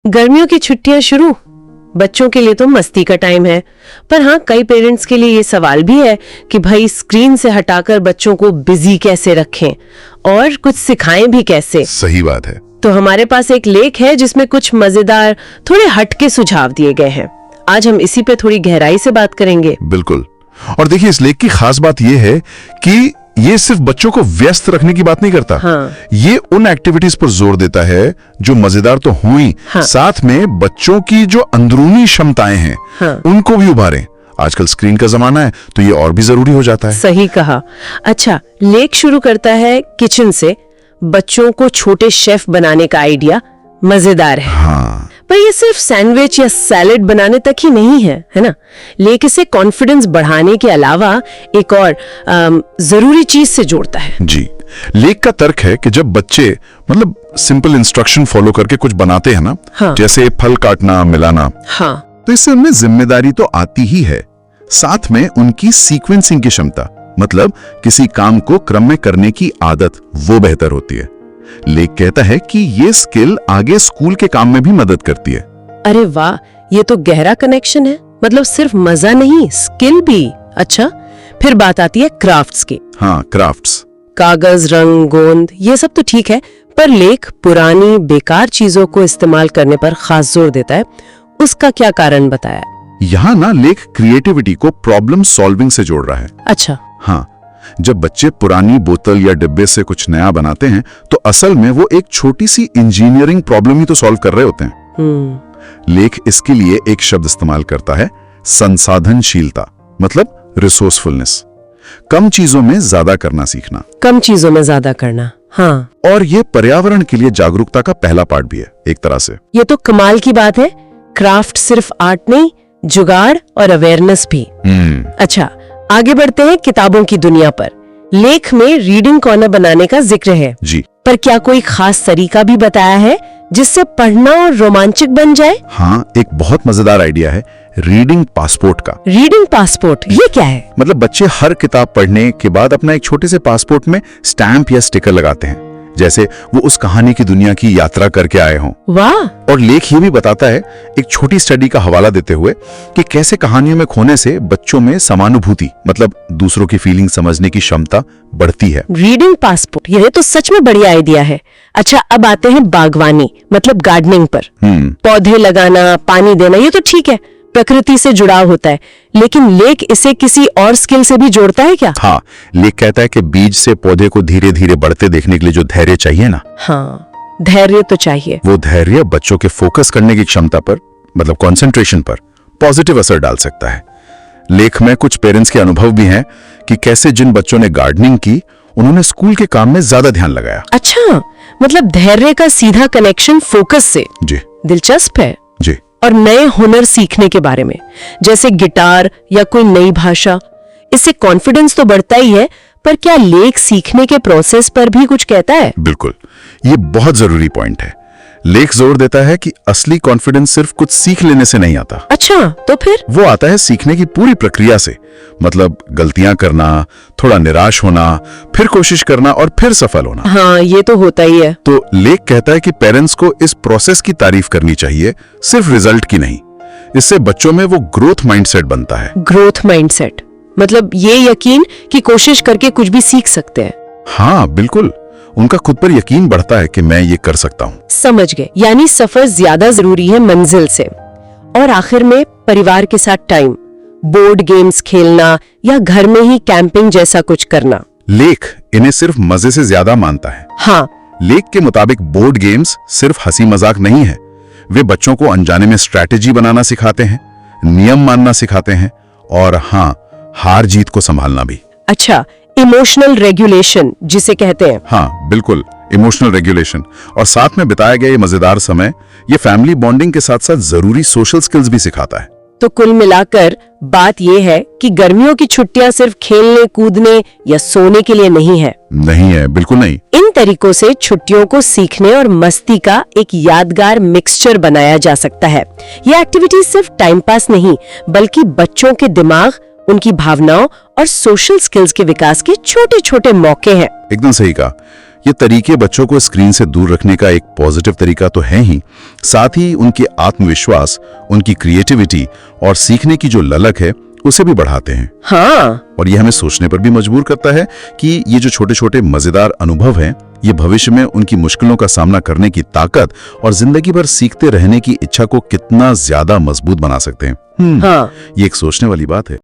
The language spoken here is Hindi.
गर्मियों की छुट्टियां शुरू। बच्चों के लिए तो मस्ती का टाइम है, पर हाँ, कई पेरेंट्स के लिए ये सवाल भी है कि भाई स्क्रीन से हटाकर बच्चों को बिजी कैसे रखें और कुछ सिखाएं भी कैसे। सही बात है। तो हमारे पास एक लेख है जिसमें कुछ मजेदार, थोड़े हटके सुझाव दिए गए हैं। आज हम इसी पे थोड़ी गहराई से बात करेंगे। बिल्कुल। और देखिए, इस लेख की खास बात यह है कि ये सिर्फ बच्चों को व्यस्त रखने की बात नहीं करता। हाँ। ये उन एक्टिविटीज पर जोर देता है जो मजेदार तो हुई, हाँ। साथ में बच्चों की जो अंदरूनी क्षमताएं हैं, हाँ। उनको भी उभारें। आजकल स्क्रीन का जमाना है तो ये और भी जरूरी हो जाता है। सही कहा। अच्छा, लेख शुरू करता है किचन से। बच्चों को छोटे शेफ बनाने का आइडिया मजेदार है। हाँ। पर ये सिर्फ सैंडविच या सैलेड बनाने तक ही नहीं है ना? लेकिन इसे कॉन्फिडेंस बढ़ाने के अलावा एक और जरूरी चीज से जोड़ता है। जी, लेख का तर्क है कि जब बच्चे सिंपल इंस्ट्रक्शन फॉलो करके कुछ बनाते हैं ना, हाँ। जैसे फल काटना, मिलाना, हाँ। तो इससे उनमें जिम्मेदारी तो आती ही है, साथ में उनकी सीक्वेंसिंग की क्षमता, मतलब किसी काम को क्रम में करने की आदत, वो बेहतर होती है। लेख कहता है कि ये स्किल आगे स्कूल के काम में भी मदद करती है। अरे वाह, ये तो गहरा कनेक्शन है। मतलब सिर्फ मजा नहीं, स्किल भी। अच्छा, फिर बात आती है क्राफ्ट्स की। हाँ, क्राफ्ट्स। कागज, रंग, गोंद, ये सब तो ठीक है, पर लेख पुरानी बेकार चीजों को इस्तेमाल करने पर खास जोर देता है। उसका क्या कारण बताया? यहाँ ना लेख क्रिएटिविटी को प्रॉब्लम सॉल्विंग से जोड़ रहा है। अच्छा। हाँ, जब बच्चे पुरानी बोतल या डिब्बे से कुछ नया बनाते हैं तो असल में वो एक छोटी सी इंजीनियरिंग प्रॉब्लम ही तो सॉल्व कर रहे होते हैं। लेख इसके लिए एक शब्द इस्तेमाल करता है, संसाधनशीलता, मतलब रिसोर्सफुलनेस। कम चीजों में ज्यादा करना सीखना। कम चीजों में ज्यादा करना, हाँ। और ये पर्यावरण के लिए जागरूकता का पहला पार्ट भी है एक तरह से। ये तो कमाल की बात है। क्राफ्ट सिर्फ आर्ट नहीं, जुगाड़ और अवेयरनेस भी। अच्छा, आगे बढ़ते हैं किताबों की दुनिया पर। लेख में रीडिंग कॉर्नर बनाने का जिक्र है जी, पर क्या कोई खास तरीका भी बताया है जिससे पढ़ना और रोमांचक बन जाए? हाँ, एक बहुत मजेदार आइडिया है रीडिंग पासपोर्ट का। रीडिंग पासपोर्ट, ये क्या है? मतलब बच्चे हर किताब पढ़ने के बाद अपना एक छोटे से पासपोर्ट में स्टैंप या स्टिकर लगाते हैं, जैसे वो उस कहानी की दुनिया की यात्रा करके आए हों। वाह। और लेख ये भी बताता है, एक छोटी स्टडी का हवाला देते हुए, कि कैसे कहानियों में खोने से बच्चों में समानुभूति, मतलब दूसरों की फीलिंग समझने की क्षमता बढ़ती है। रीडिंग पासपोर्ट, यह तो सच में बढ़िया आइडिया है। अच्छा, अब आते हैं बागवानी, मतलब गार्डनिंग पर। पौधे लगाना, पानी देना, ये तो ठीक है, प्रकृति से जुड़ाव होता है। लेकिन लेख इसे किसी और स्किल से भी जोड़ता है क्या? हाँ, लेख कहता है कि बीज से पौधे को धीरे धीरे बढ़ते देखने के लिए जो धैर्य चाहिए ना, हाँ, धैर्य तो चाहिए। वो धैर्य बच्चों के फोकस करने की क्षमता पर, मतलब कंसंट्रेशन पर पॉजिटिव असर डाल सकता है। लेख में कुछ पेरेंट्स के अनुभव भी हैं कि कैसे जिन बच्चों ने गार्डनिंग की, उन्होंने स्कूल के काम में ज्यादा ध्यान लगाया। अच्छा, मतलब धैर्य का सीधा कनेक्शन फोकस से। जी, दिलचस्प है। जी। और नए हुनर सीखने के बारे में, जैसे गिटार या कोई नई भाषा, इससे कॉन्फिडेंस तो बढ़ता ही है, पर क्या लेख सीखने के प्रोसेस पर भी कुछ कहता है? बिल्कुल, ये बहुत जरूरी पॉइंट है। लेख जोर देता है कि असली कॉन्फिडेंस सिर्फ कुछ सीख लेने से नहीं आता। अच्छा, तो फिर? वो आता है सीखने की पूरी प्रक्रिया से, मतलब गलतियां करना, थोड़ा निराश होना, फिर कोशिश करना और फिर सफल होना। हाँ, ये तो होता ही है। तो लेख कहता है कि पेरेंट्स को इस प्रोसेस की तारीफ करनी चाहिए, सिर्फ रिजल्ट की नहीं। इससे बच्चों में वो ग्रोथ माइंडसेट बनता है। ग्रोथ माइंडसेट, मतलब ये यकीन कि कोशिश करके कुछ भी सीख सकते हैं। हाँ, बिल्कुल। उनका खुद पर यकीन बढ़ता है कि मैं ये कर सकता हूँ। समझ गए, यानी सफर ज्यादा जरूरी है मंजिल से। और आखिर में परिवार के साथ टाइम, बोर्ड गेम्स खेलना या घर में ही कैंपिंग जैसा कुछ करना। लेख इन्हें सिर्फ मजे से ज्यादा मानता है। हाँ। लेख के मुताबिक बोर्ड गेम्स सिर्फ हंसी मजाक नहीं है, वे बच्चों को अनजाने में स्ट्रैटेजी बनाना सिखाते हैं, नियम मानना सिखाते हैं, और हाँ, हार जीत को संभालना भी। अच्छा, इमोशनल रेगुलेशन जिसे कहते हैं। हाँ, बिल्कुल, इमोशनल रेगुलेशन। और साथ में बिताया गया ये मजेदार समय, ये फैमिली बॉन्डिंग के साथ साथ जरूरी सोशल स्किल्स भी सिखाता है। तो कुल मिलाकर बात यह है कि गर्मियों की छुट्टियां सिर्फ खेलने, कूदने या सोने के लिए नहीं है। नहीं है, बिल्कुल नहीं। इन तरीकों से छुट्टियों को सीखने और मस्ती का एक यादगार मिक्सचर बनाया जा सकता है। ये एक्टिविटी सिर्फ टाइम पास नहीं, बल्कि बच्चों के दिमाग, उनकी भावनाओं और सोशल स्किल्स के विकास के छोटे छोटे मौके हैं। एकदम सही कहा। ये तरीके बच्चों को स्क्रीन से दूर रखने का एक पॉजिटिव तरीका तो है ही, साथ ही उनके आत्मविश्वास, उनकी क्रिएटिविटी और सीखने की जो ललक है उसे भी बढ़ाते हैं। हाँ, और ये हमें सोचने पर भी मजबूर करता है कि ये जो छोटे छोटे मजेदार अनुभव हैं, ये भविष्य में उनकी मुश्किलों का सामना करने की ताकत और जिंदगी भर सीखते रहने की इच्छा को कितना ज्यादा मजबूत बना सकते हैं। हाँ। ये एक सोचने वाली बात है।